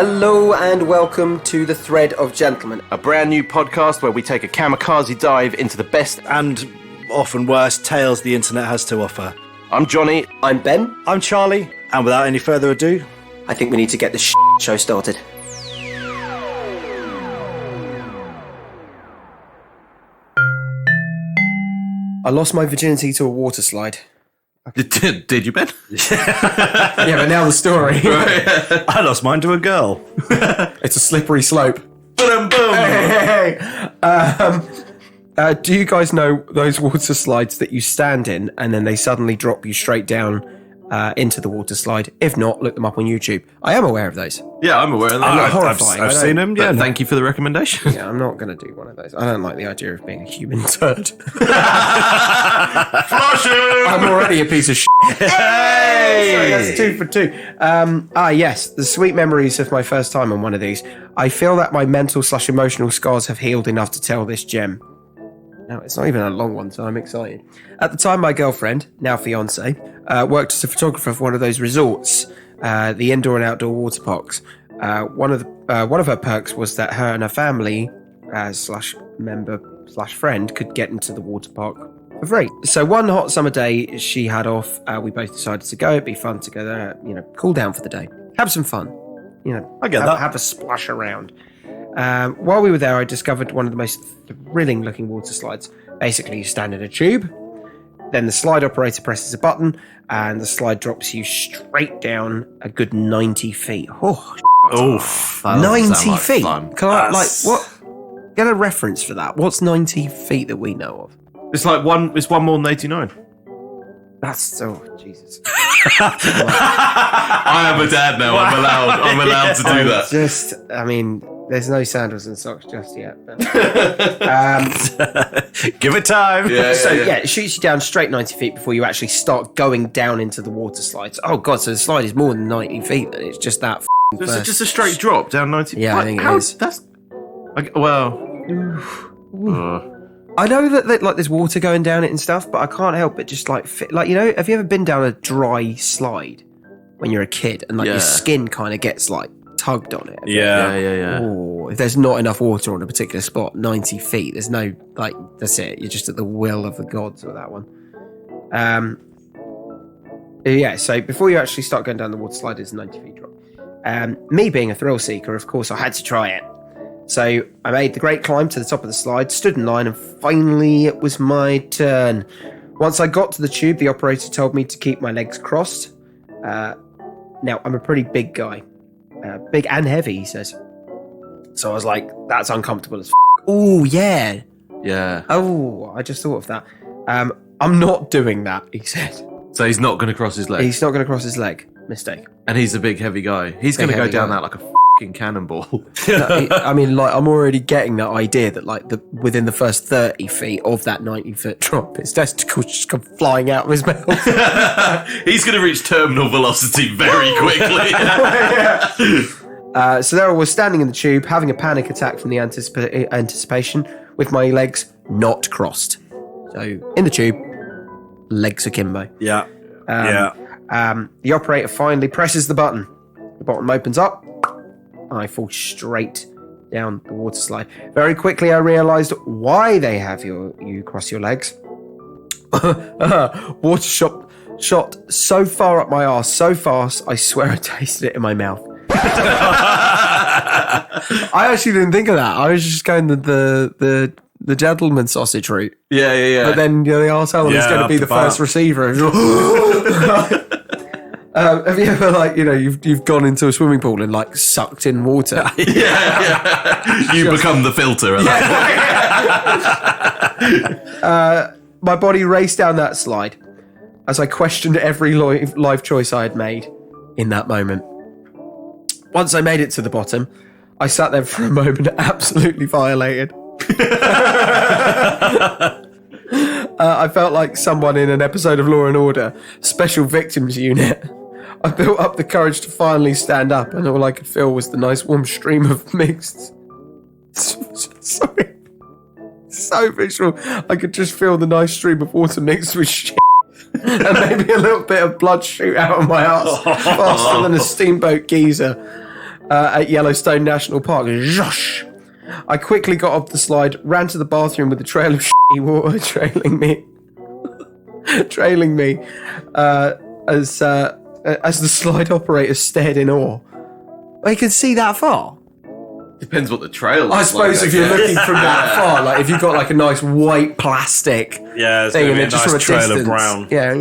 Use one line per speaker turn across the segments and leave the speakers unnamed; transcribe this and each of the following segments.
Hello and welcome to The Thread of Gentlemen, a brand new podcast where we take a kamikaze dive into the best
and often worse tales the internet has to offer.
I'm Johnny. I'm Ben.
I'm Charlie. And without any further ado,
I think we need to get this show started. I lost my virginity to a water slide.
Did you, Ben?
Yeah, but now the story.
I lost mine to a girl.
It's a slippery slope.
Boom, boom.
Hey. Do you guys know those water slides that you stand in and then they suddenly drop you straight down into the water slide? If not, look them up on YouTube. I am aware of those.
Yeah, I'm aware of that.
They're horrifying.
I've seen them. Yeah,
Thank you for the recommendation.
Yeah, I'm not going to do one of those. I don't like the idea of being a human turd.
Flush him!
I'm already a piece of shit. Hey! Sorry, that's 2 for 2. Yes, the sweet memories of my first time on one of these. I feel that my mental/emotional scars have healed enough to tell this gem. No, it's not even a long one, so I'm excited. At the time, my girlfriend, now fiance, worked as a photographer for one of those resorts, the indoor and outdoor water parks. One of her perks was that her and her family, /member/friend, could get into the water park for free. So one hot summer day, she had off. We both decided to go. It'd be fun to go there, cool down for the day, have some fun.
I get that.
Have a splash around. While we were there, I discovered one of the most thrilling looking water slides. Basically, you stand in a tube, then the slide operator presses a button, and the slide drops you straight down a good 90 feet.
Oof.
90 feet?
Fun.
Can I, what? Get a reference for that. What's 90 feet that we know of?
It's like one more than 89.
That's, Jesus.
I am a dad now. I'm allowed to do that.
There's no sandals and socks just yet. But,
Give it time.
Yeah,
it shoots you down straight 90 feet before you actually start going down into the water slides. Oh, God, so the slide is more than 90 feet, then it's just that
It's just a straight drop down 90 feet.
Yeah, I think it is.
That's...
I know that there's water going down it and stuff, but I can't help but just have you ever been down a dry slide when you're a kid and your skin kind of gets tugged on it?
Yeah.
Oh, if there's not enough water on a particular spot, 90 feet, there's no, that's it. You're just at the will of the gods with that one. So before you actually start going down the water slide, it's a 90 feet drop. Me being a thrill seeker, of course, I had to try it. So I made the great climb to the top of the slide, stood in line, and finally it was my turn. Once I got to the tube, the operator told me to keep my legs crossed. Now, I'm a pretty big guy. Big and heavy, he says. So I was like, that's uncomfortable as Oh, yeah.
Yeah.
Oh, I just thought of that. I'm not doing that, he said.
So he's not going to cross his leg?
He's not going to cross his leg. Mistake.
And he's a big, heavy guy. He's going to go down that like a fucking cannonball.
I'm already getting that idea that within the first 30 feet of that 90-foot drop, his testicles just come flying out of his mouth.
He's going to reach terminal velocity very quickly.
So there I was standing in the tube, having a panic attack from the anticipation, with my legs not crossed. So in the tube, legs akimbo.
Yeah.
The operator finally presses the button. The bottom opens up. I fall straight down the water slide. Very quickly, I realised why they have you cross your legs. Water shot so far up my arse, so fast, I swear I tasted it in my mouth. I actually didn't think of that. I was just going the gentleman sausage route.
Yeah.
But then the arsehole is going to be the first receiver. Have you ever you've gone into a swimming pool and sucked in water?
Yeah. You become the filter at that point.
My body raced down that slide as I questioned every life choice I had made in that moment. Once I made it to the bottom, I sat there for a moment absolutely violated. I felt like someone in an episode of Law and Order, Special Victims Unit. I built up the courage to finally stand up, and all I could feel was the nice warm stream of mixed... Sorry. So visual. I could just feel the nice stream of water mixed with shit. And maybe a little bit of blood shoot out of my arse faster than a steamboat geezer. at Yellowstone National Park. Zhosh! I quickly got off the slide, ran to the bathroom with a trail of shitty water trailing me as the slide operator stared in awe. They can see that far.
Depends what the trail
I
is
suppose
like,
if you're looking from that far, like if you've got like a nice white plastic
Yeah,
thing and
a
then just
nice
from a
trail
distance,
of brown.
yeah.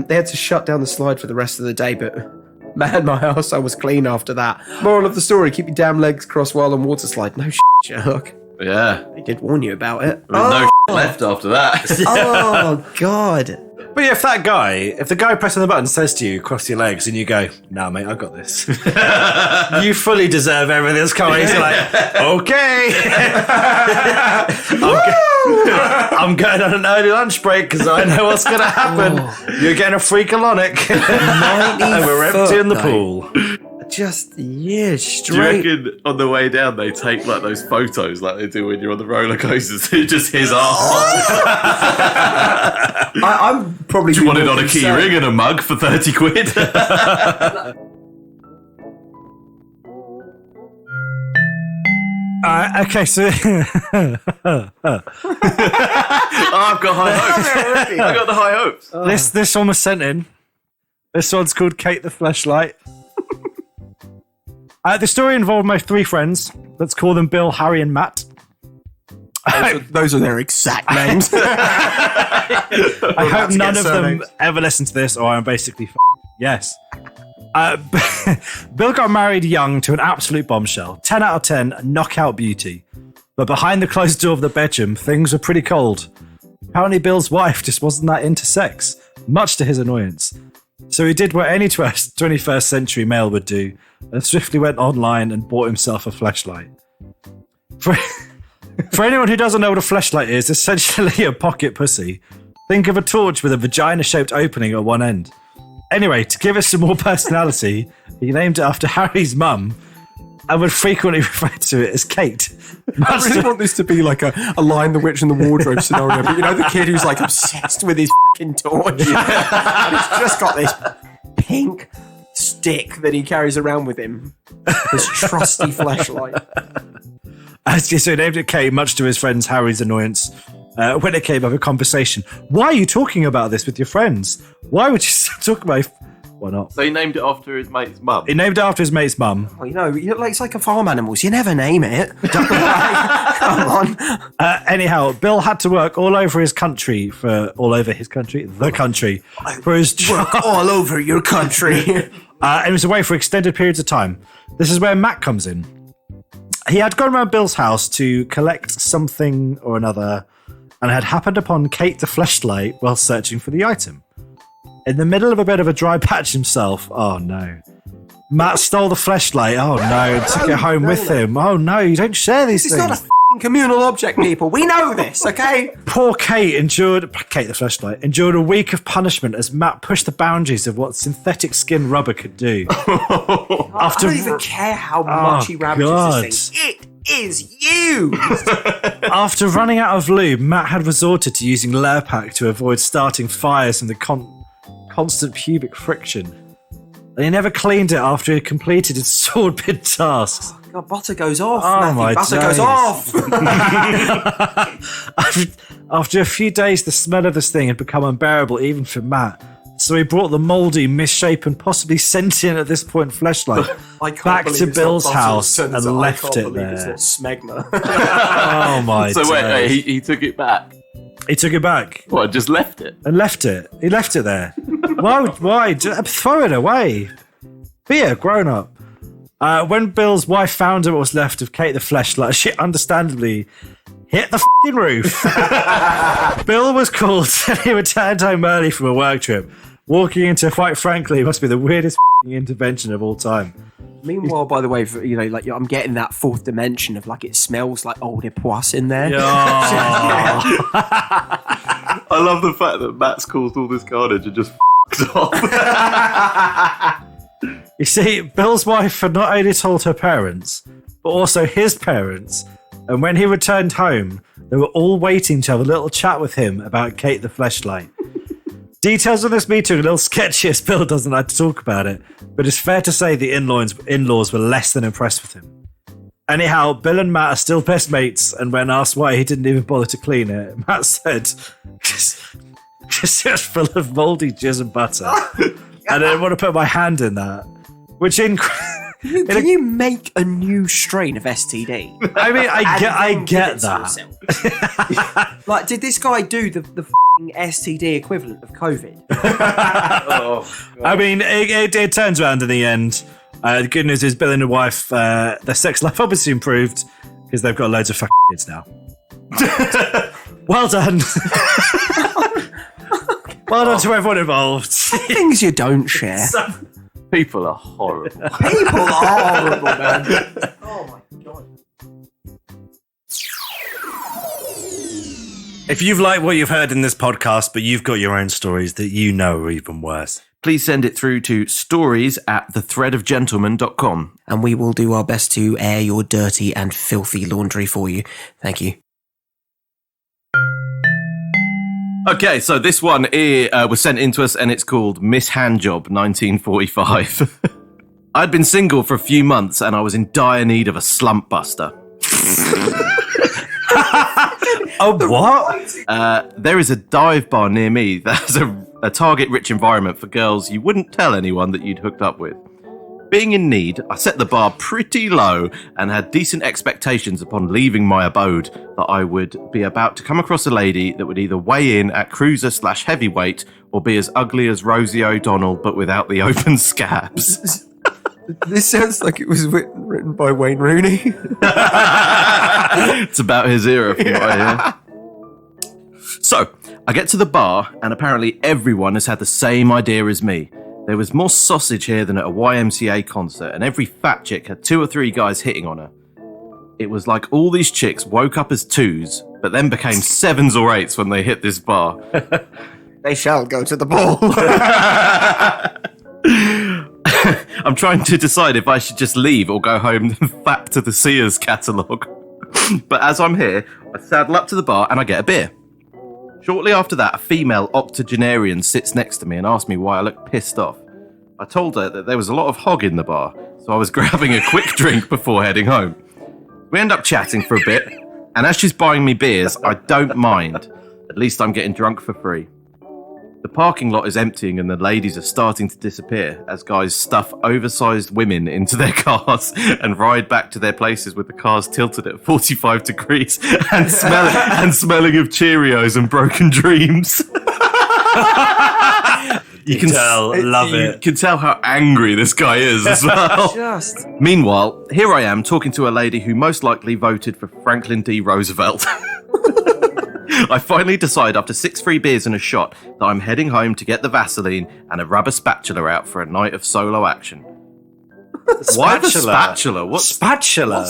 They had to shut down the slide for the rest of the day, but man, my house, I was clean after that. Moral of the story: keep your damn legs crossed while on water slide. No shit, Sherlock.
Yeah.
I did warn you about it.
There's no left after that.
Oh God.
But yeah, if the guy pressing the button says to you, cross your legs, and you go, nah, mate, I got this. You fully deserve everything that's coming. He's like, okay. I'm going on an early lunch break because I know what's going to happen. You're getting a free colonic. And we're emptying the pool.
Just
Do you
straight.
reckon on the way down they take like those photos like they do when you're on the roller coasters? It's just his arse.
I'm probably.
Do you want it on a key ring and a mug for 30 quid?
Okay, so
I've got high hopes. I got the high hopes.
this one was sent in. This one's called Kate the Fleshlight. The story involved my three friends. Let's call them Bill, Harry, and Matt.
Those are their exact names.
I hope none of them ever listen to this, or I'm basically yes. Bill got married young to an absolute bombshell. 10 out of 10, knockout beauty. But behind the closed door of the bedroom, things were pretty cold. Apparently Bill's wife just wasn't that into sex, much to his annoyance. So he did what any 21st century male would do, and swiftly went online and bought himself a fleshlight. For anyone who doesn't know what a fleshlight is, essentially a pocket pussy. Think of a torch with a vagina-shaped opening at one end. Anyway, to give it some more personality, he named it after Harry's mum and would frequently refer to it as Kate.
I really want this to be like a Lion, the Witch, and the Wardrobe scenario. But you know, the kid who's like obsessed with his fucking torch. And he's just got this pink stick that he carries around with him. This trusty fleshlight.
So he named it Kate, much to his friend Harry's annoyance. When it came up a conversation, why are you talking about this with your friends? Why would you talk about? Why not?
So he named it after his mate's mum.
He named it after his mate's mum.
Well, it's like a farm animals. You never name it. Come on.
Anyhow, Bill had to work all over his country for the country for his job.
All over your country.
And he was away for extended periods of time. This is where Matt comes in. He had gone around Bill's house to collect something or another and had happened upon Kate the Fleshlight while searching for the item. In the middle of a bit of a dry patch himself, oh no. Matt stole the fleshlight, oh no, and took it home with him. Oh no, you don't share these things.
It's not a f***ing communal object, people. We know this, okay?
Poor Kate the Fleshlight, endured a week of punishment as Matt pushed the boundaries of what synthetic skin rubber could do.
I don't even care how much he ravages this thing. It is you!
After running out of lube, Matt had resorted to using Lurpak to avoid starting fires from the constant pubic friction. And he never cleaned it after he had completed his sword-bid tasks.
God, butter goes off,
Oh,
Matthew.
my
Butter
days.
goes off!
After a few days, the smell of this thing had become unbearable even for Matt. So he brought the mouldy, misshapen, possibly sentient at this point fleshlight back to Bill's house and left it there.
It's not smegma.
Oh my
So wait,
days.
he took it back.
He took it back
What, just left it?
and left it. He left it there. Why? Throw it away. Be a grown up. When Bill's wife found what was left of Kate the Fleshlight, she understandably hit the f***ing roof. Bill was called and he returned home early from a work trip, walking into, quite frankly, must be the weirdest f***ing intervention of all time.
Meanwhile, by the way, I'm getting that fourth dimension of it smells like eau de poisse in there.
I love the fact that Matt's caused all this carnage and just f***ed off.
You see, Bill's wife had not only told her parents, but also his parents, and when he returned home, they were all waiting to have a little chat with him about Kate the Fleshlight. Details of this meeting are a little sketchy as Bill doesn't like to talk about it, but it's fair to say the in-laws were less than impressed with him. Anyhow, Bill and Matt are still best mates, and when asked why he didn't even bother to clean it, Matt said, "Just it's full of mouldy jizz and butter. I didn't want to put my hand in that." Which
Can you make a new strain of STD?
I mean, I get that.
Like, did this guy do the f***ing STD equivalent of COVID?
I mean, it turns around in the end. The good news is Bill and his wife, their sex life obviously improved because they've got loads of fucking kids now. Well done. Well done to everyone involved.
Things you don't share.
People are horrible.
People are horrible, man. Oh my god.
If you've liked what you've heard in this podcast, but you've got your own stories that you know are even worse,
Please send it through to stories@thethreadofgentleman.com.
And we will do our best to air your dirty and filthy laundry for you. Thank you.
Okay, so this one was sent in to us and it's called Miss Handjob 1945. I'd been single for a few months and I was in dire need of a slump buster.
Oh, what?
There is a dive bar near me that has a target-rich environment for girls you wouldn't tell anyone that you'd hooked up with. Being in need, I set the bar pretty low and had decent expectations upon leaving my abode that I would be about to come across a lady that would either weigh in at cruiser/heavyweight or be as ugly as Rosie O'Donnell but without the open scabs.
This sounds like it was written by Wayne Rooney.
It's about his era from what I hear. So, I get to the bar and apparently everyone has had the same idea as me. There was more sausage here than at a YMCA concert, and every fat chick had 2 or 3 guys hitting on her. It was like all these chicks woke up as 2s, but then became 7s or 8s when they hit this bar.
They shall go to the ball.
I'm trying to decide if I should just leave or go home and fap to the Sears catalogue. But as I'm here, I saddle up to the bar and I get a beer. Shortly after that, a female octogenarian sits next to me and asks me why I look pissed off. I told her that there was a lot of hog in the bar, so I was grabbing a quick drink before heading home. We end up chatting for a bit, and as she's buying me beers, I don't mind. At least I'm getting drunk for free. The parking lot is emptying and the ladies are starting to disappear as guys stuff oversized women into their cars and ride back to their places with the cars tilted at 45 degrees and smelling of Cheerios and broken dreams. You can
love it.
You can tell how angry this guy is as well. Meanwhile, here I am talking to a lady who most likely voted for Franklin D. Roosevelt. I finally decide after 6 free beers and a shot that I'm heading home to get the Vaseline and a rubber spatula out for a night of solo action. Why the spatula?
Spatula?
What's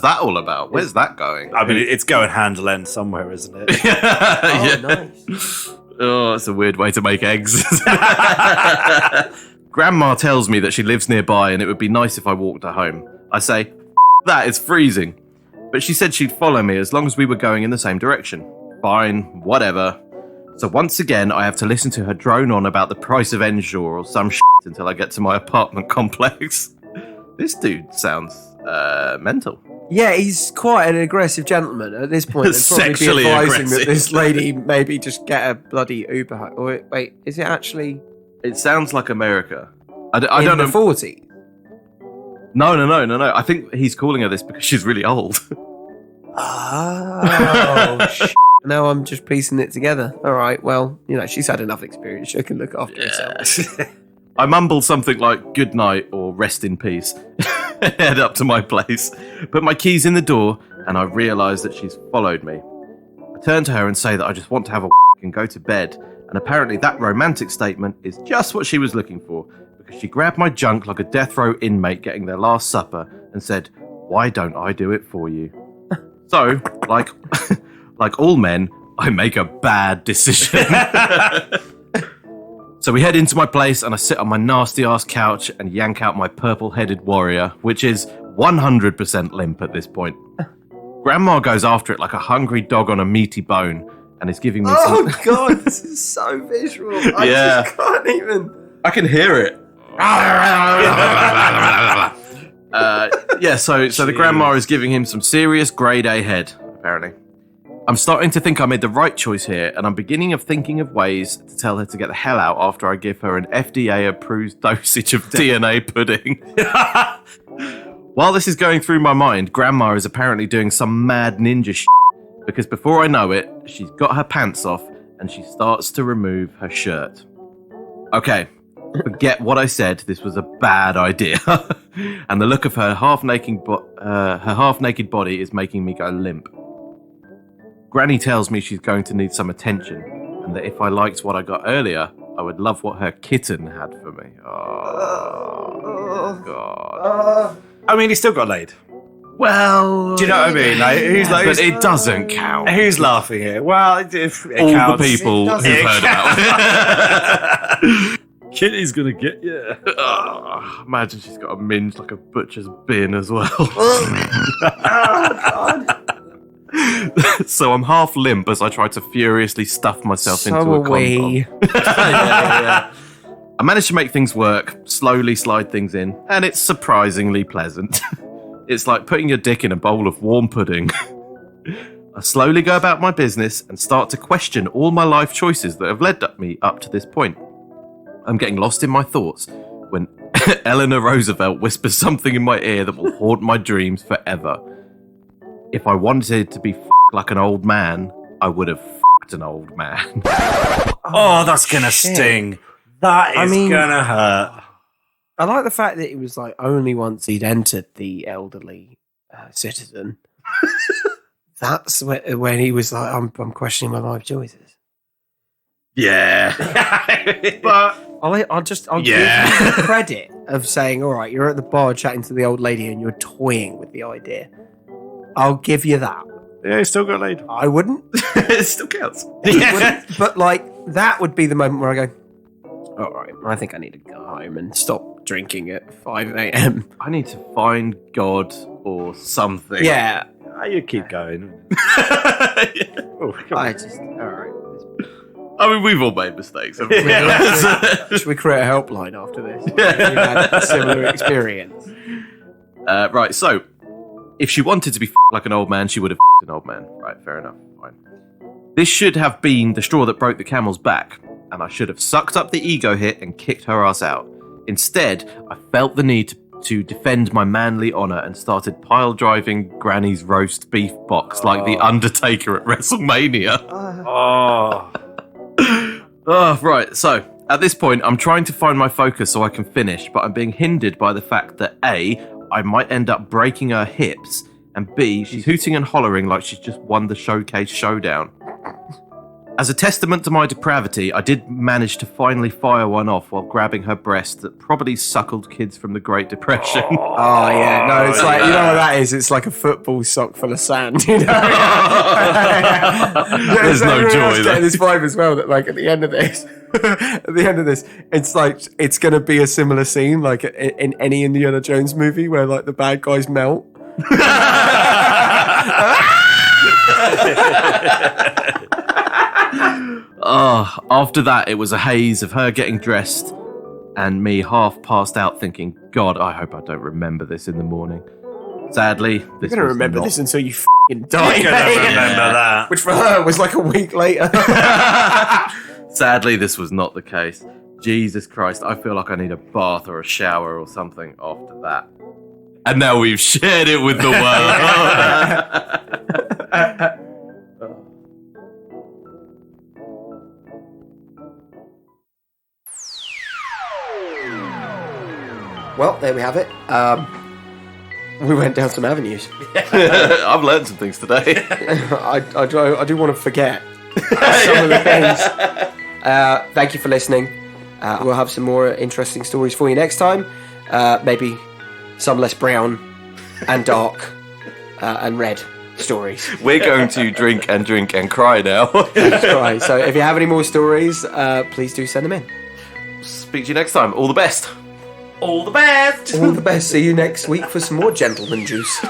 that all about? Where's that going?
I mean, it's going hand to end somewhere, isn't it?
Yeah.
Nice.
Oh, that's a weird way to make eggs. Grandma tells me that she lives nearby and it would be nice if I walked her home. I say, that is freezing. But she said she'd follow me as long as we were going in the same direction. Fine, whatever. So once again, I have to listen to her drone on about the price of Ensure or some shit until I get to my apartment complex. This dude sounds mental.
Yeah, he's quite an aggressive gentleman. At this point, they'd probably
Sexually
be advising
aggressive.
that this lady maybe just get a bloody Uber. Or wait, is it actually
It sounds like America. I
in
don't
the
know.
40s?
No. I think he's calling her this because she's really old.
Oh, shit. Now I'm just piecing it together. All right, well, she's had enough experience. She can look after herself.
I mumbled something like good night or rest in peace. Head up to my place. Put my keys in the door and I realise that she's followed me. I turn to her and say that I just want to have a and go to bed. And apparently that romantic statement is just what she was looking for because she grabbed my junk like a death row inmate getting their last supper and said, "Why don't I do it for you?" So, like all men, I make a bad decision. So we head into my place and I sit on my nasty ass couch and yank out my purple-headed warrior, which is 100% limp at this point. Grandma goes after it like a hungry dog on a meaty bone, and is giving me
Oh
some...
god, this is so visual. I
Yeah.
just can't even.
I can hear it. So the grandma is giving him some serious grade A head, apparently. I'm starting to think I made the right choice here, and I'm beginning of thinking of ways to tell her to get the hell out after I give her an FDA-approved dosage of DNA pudding. While this is going through my mind, Grandma is apparently doing some mad ninja shit, because before I know it, she's got her pants off, and she starts to remove her shirt. Okay, forget what I said, this was a bad idea. And the look of her half-naked body is making me go limp. Granny tells me she's going to need some attention, and that if I liked what I got earlier, I would love what her kitten had for me. Oh, God.
I mean, he still got laid.
Well...
Do you know what I mean?
But it doesn't count.
Who's laughing here? Well, it
All
counts.
the people who've heard about it.
Kitty's gonna get you.
Oh, imagine she's got a minge like a butcher's bin as well. So I'm half limp as I try to furiously stuff myself into a condom. I managed to make things work, slowly slide things in, and it's surprisingly pleasant. It's like putting your dick in a bowl of warm pudding. I slowly go about my business and start to question all my life choices that have led me up to this point. I'm getting lost in my thoughts when Eleanor Roosevelt whispers something in my ear that will haunt my dreams forever. If I wanted to be like an old man, I would have an old man.
Oh, that's gonna sting. That is gonna hurt.
I like the fact that it was like only once he'd entered the elderly citizen. That's when he was like, I'm questioning my life choices.
Yeah.
But I'll give you the credit of saying, all right, you're at the bar chatting to the old lady and you're toying with the idea. I'll give you that.
Yeah, he still got laid.
I wouldn't.
It still counts.
But like, that would be the moment where I go, all right, I think I need to go home and stop drinking at 5 a.m.
I need to find God or something.
Yeah.
You keep going.
Oh,
I just, all right.
I mean, we've all made mistakes. Haven't we?
Should we create a helpline after this? You've had a similar experience.
Right, so if she wanted to be like an old man, she would have an old man. Right, fair enough. Fine. This should have been the straw that broke the camel's back, and I should have sucked up the ego hit and kicked her ass out. Instead, I felt the need to defend my manly honour and started pile driving Granny's roast beef box like the Undertaker at WrestleMania. Right, so at this point, I'm trying to find my focus so I can finish, but I'm being hindered by the fact that A, I might end up breaking her hips, and B, she's hooting and hollering like she's just won the Showcase Showdown. As a testament to my depravity, I did manage to finally fire one off while grabbing her breast that probably suckled kids from the Great Depression.
Oh, yeah. No, it's like, you know what that is? It's like a football sock full of sand, you know?
There's no joy there.
Getting this vibe as well that, like, at the end of this, it's like, it's going to be a similar scene, like in any Indiana Jones movie where, like, the bad guys melt.
After that, it was a haze of her getting dressed and me half passed out thinking, God, I hope I don't remember this in the morning. Sadly, this
You're going to remember
not.
this until you f***ing die.
You're going to remember that.
Which for her was like a week later.
Sadly, this was not the case. Jesus Christ, I feel like I need a bath or a shower or something after that. And now we've shared it with the world.
Well, there we have it. We went down some avenues.
I've learned some things today.
I do want to forget some of the things. Thank you for listening. We'll have some more interesting stories for you next time. Maybe some less brown and dark and red stories.
We're going to drink and cry now.
That's right. So if you have any more stories, please do send them in.
Speak to you next time. All the best. All the best.
All the best. See you next week for some more gentleman juice.